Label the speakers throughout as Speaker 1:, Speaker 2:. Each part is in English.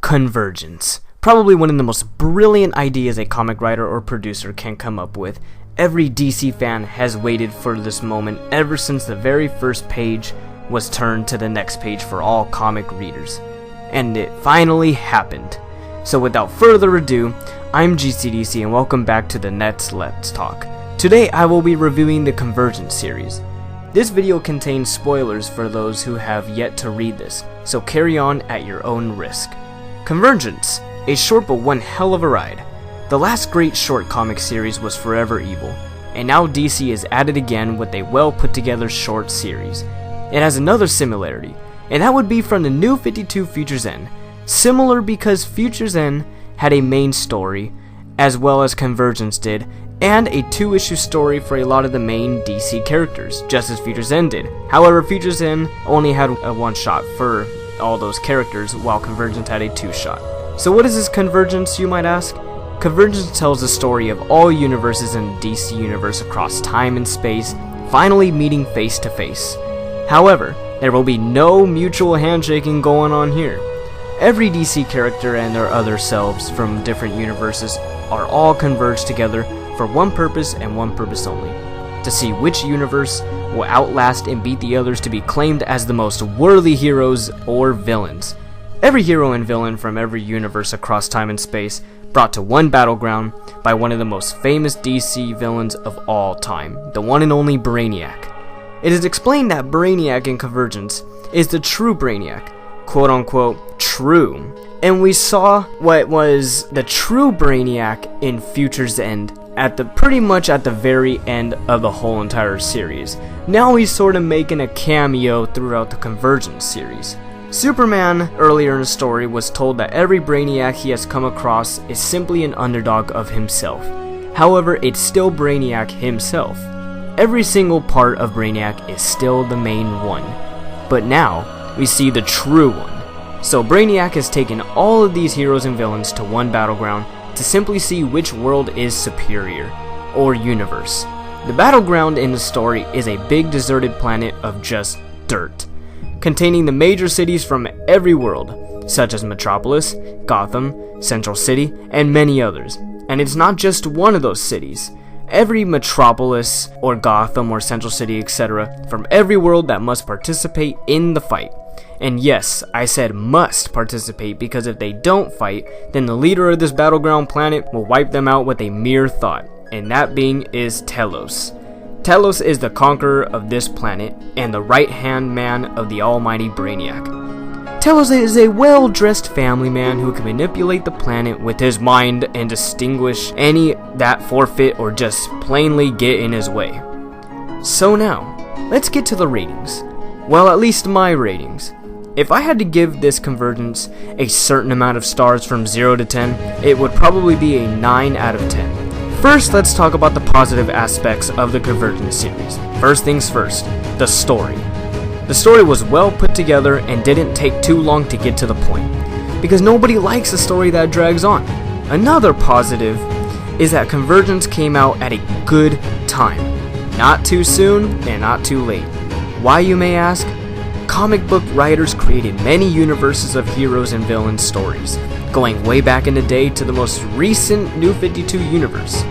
Speaker 1: Convergence. Probably one of the most brilliant ideas a comic writer or producer can come up with. Every DC fan has waited for this moment ever since the very first page was turned to the next page for all comic readers. And it finally happened. So without further ado, I'm GCDC and welcome back to the Let's Talk. Today I will be reviewing the Convergence series. This video contains spoilers for those who have yet to read this, so carry on at your own risk. Convergence, a short but one hell of a ride. The last great short comic series was Forever Evil, and now DC is at it again with a well put together short series. It has another similarity, and that would be from the New 52 Futures End. Similar because Futures End had a main story, as well as Convergence did, and a 2-issue story for a lot of the main DC characters, just as Futures End did. However, Futures End only had a one-shot for all those characters, while Convergence had a 2-shot. So what is this Convergence, you might ask? Convergence tells the story of all universes in the DC universe across time and space, finally meeting face to face. However, there will be no mutual handshaking going on here. Every DC character and their other selves from different universes are all converged together for one purpose and one purpose only: to see which universe will outlast and beat the others to be claimed as the most worthy heroes or villains. Every hero and villain from every universe across time and space brought to one battleground by one of the most famous DC villains of all time, the one and only Brainiac. It is explained that Brainiac in Convergence is the true Brainiac, quote-unquote true, and we saw what was the true Brainiac in Futures End pretty much at the very end of the whole entire series. Now he's sort of making a cameo throughout the Convergence series. Superman, earlier in the story, was told that every Brainiac he has come across is simply an underdog of himself. However, it's still Brainiac himself. Every single part of Brainiac is still the main one. But now, we see the true one. So Brainiac has taken all of these heroes and villains to one battleground to simply see which world is superior, or universe. The battleground in the story is a big deserted planet of just dirt, containing the major cities from every world, such as Metropolis, Gotham, Central City, and many others. And it's not just one of those cities. Every Metropolis, or Gotham, or Central City, etc., from every world that must participate in the fight. And yes, I said must participate, because if they don't fight, then the leader of this battleground planet will wipe them out with a mere thought, and that being is Telos. Telos is the conqueror of this planet, and the right-hand man of the almighty Brainiac. Telos is a well-dressed family man who can manipulate the planet with his mind and distinguish any that forfeit or just plainly get in his way. So now, let's get to the ratings. Well, at least my ratings. If I had to give this Convergence a certain amount of stars from 0 to 10, it would probably be a 9 out of 10. First, let's talk about the positive aspects of the Convergence series. First things first, the story. The story was well put together and didn't take too long to get to the point, because nobody likes a story that drags on. Another positive is that Convergence came out at a good time. Not too soon and not too late. Why, you may ask? Comic book writers created many universes of heroes and villain stories, going way back in the day to the most recent New 52 universe.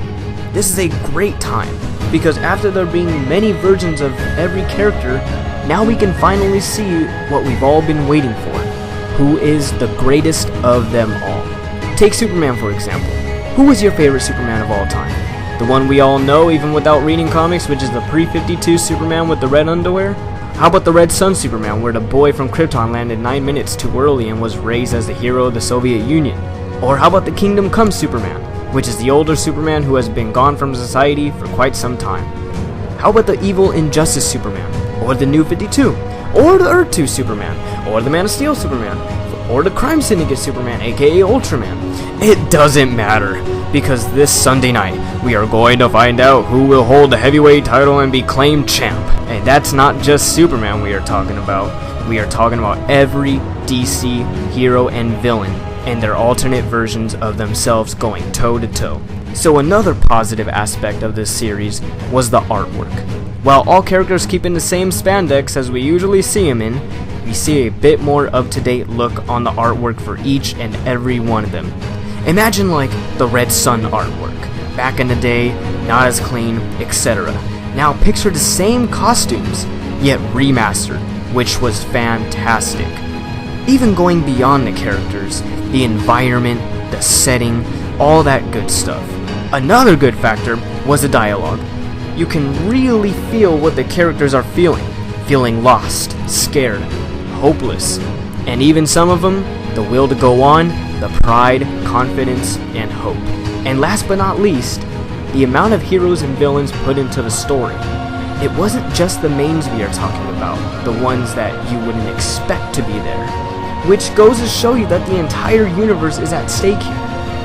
Speaker 1: This is a great time, because after there being many versions of every character, now we can finally see what we've all been waiting for. Who is the greatest of them all? Take Superman for example. Who was your favorite Superman of all time? The one we all know even without reading comics, which is the pre-52 Superman with the red underwear? How about the Red Sun Superman, where the boy from Krypton landed 9 minutes too early and was raised as the hero of the Soviet Union? Or how about the Kingdom Come Superman, which is the older Superman who has been gone from society for quite some time? How about the evil Injustice Superman, or the New 52, or the Earth 2 Superman, or the Man of Steel Superman, or the Crime Syndicate Superman, aka Ultraman? It doesn't matter, because this Sunday night, we are going to find out who will hold the heavyweight title and be claimed champ. And that's not just Superman we are talking about. We are talking about every DC hero and villain, and their alternate versions of themselves going toe to toe. So another positive aspect of this series was the artwork. While all characters keep in the same spandex as we usually see them in, we see a bit more up-to-date look on the artwork for each and every one of them. Imagine like the Red Sun artwork, back in the day, not as clean, etc. Now picture the same costumes, yet remastered, which was fantastic. Even going beyond the characters, the environment, the setting, all that good stuff. Another good factor was the dialogue. You can really feel what the characters are feeling lost, scared, hopeless, and even some of them, the will to go on, the pride, confidence, and hope. And last but not least, the amount of heroes and villains put into the story. It wasn't just the mains we are talking about, the ones that you wouldn't expect to be there. Which goes to show you that the entire universe is at stake here,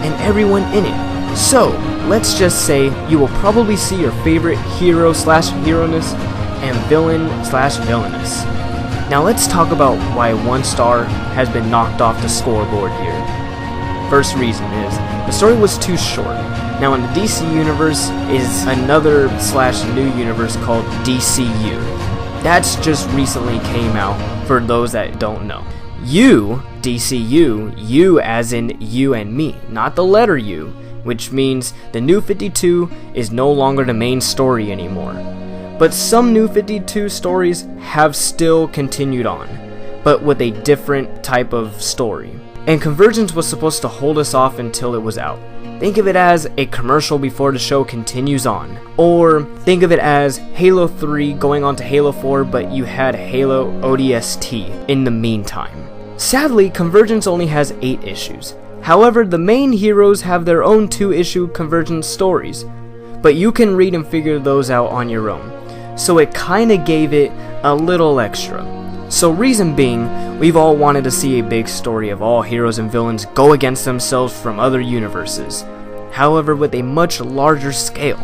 Speaker 1: and everyone in it. So, let's just say you will probably see your favorite hero/heroiness and villain/villainess. Now let's talk about why 1 star has been knocked off the scoreboard here. First reason is, the story was too short. Now in the DC universe is another/new universe called DCU. That's just recently came out for those that don't know. DCU, you as in you and me, not the letter U, which means the New 52 is no longer the main story anymore. But some New 52 stories have still continued on, but with a different type of story. And Convergence was supposed to hold us off until it was out. Think of it as a commercial before the show continues on. Or think of it as Halo 3 going on to Halo 4, but you had Halo ODST in the meantime. Sadly, Convergence only has 8 issues. However, the main heroes have their own 2-issue Convergence stories, but you can read and figure those out on your own. So it kinda gave it a little extra. So reason being, we've all wanted to see a big story of all heroes and villains go against themselves from other universes. However, with a much larger scale.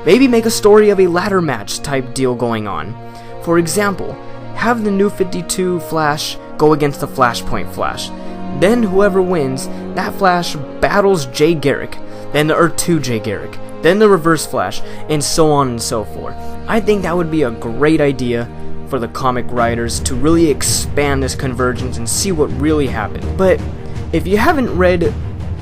Speaker 1: Maybe make a story of a ladder match type deal going on. For example, have the New 52 Flash go against the Flashpoint Flash. Then whoever wins, that Flash battles Jay Garrick, then the Earth 2 Jay Garrick, then the Reverse Flash, and so on and so forth. I think that would be a great idea for the comic writers to really expand this Convergence and see what really happened. But if you haven't read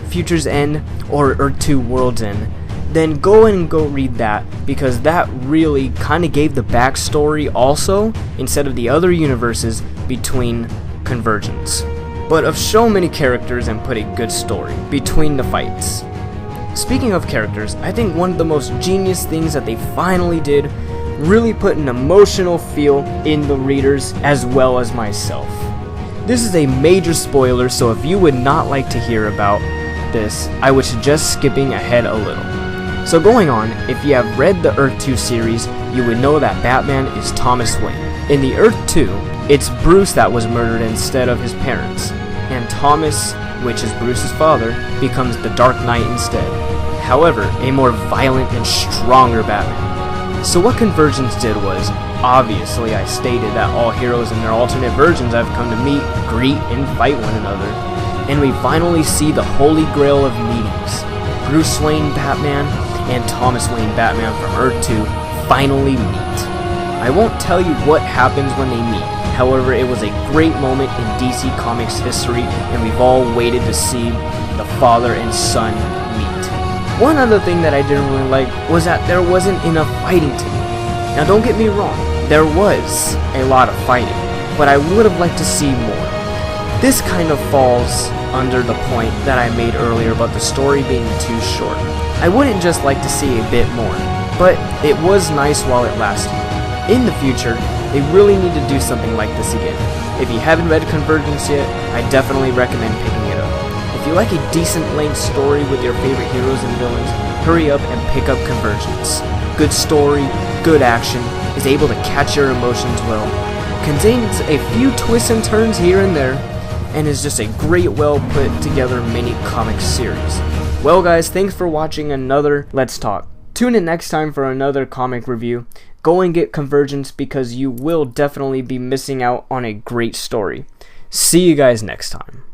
Speaker 1: Future's End or Earth 2 World's End, then go read that, because that really kind of gave the backstory also, instead of the other universes, between Convergence. But of so many characters and put a good story between the fights. Speaking of characters, I think one of the most genius things that they finally did really put an emotional feel in the readers as well as myself. This is a major spoiler, so if you would not like to hear about this, I would suggest skipping ahead a little. So going on, if you have read the Earth 2 series, you would know that Batman is Thomas Wayne. In the Earth 2, it's Bruce that was murdered instead of his parents, and Thomas, which is Bruce's father, becomes the Dark Knight instead. However, a more violent and stronger Batman. So what Convergence did was, obviously I stated that all heroes and their alternate versions have come to meet, greet, and fight one another. And we finally see the holy grail of meetings. Bruce Wayne Batman and Thomas Wayne Batman from Earth 2 finally meet. I won't tell you what happens when they meet. However, it was a great moment in DC Comics history, and we've all waited to see the father and son meet. One other thing that I didn't really like was that there wasn't enough fighting to me. Now don't get me wrong, there was a lot of fighting, but I would have liked to see more. This kind of falls under the point that I made earlier about the story being too short. I wouldn't just like to see a bit more, but it was nice while it lasted. In the future, they really need to do something like this again. If you haven't read Convergence yet, I definitely recommend picking it up. If you like a decent length story with your favorite heroes and villains, hurry up and pick up Convergence. Good story, good action, is able to catch your emotions well, contains a few twists and turns here and there, and is just a great well put together mini comic series. Well guys, thanks for watching another Let's Talk. Tune in next time for another comic review. Go and get Convergence because you will definitely be missing out on a great story. See you guys next time.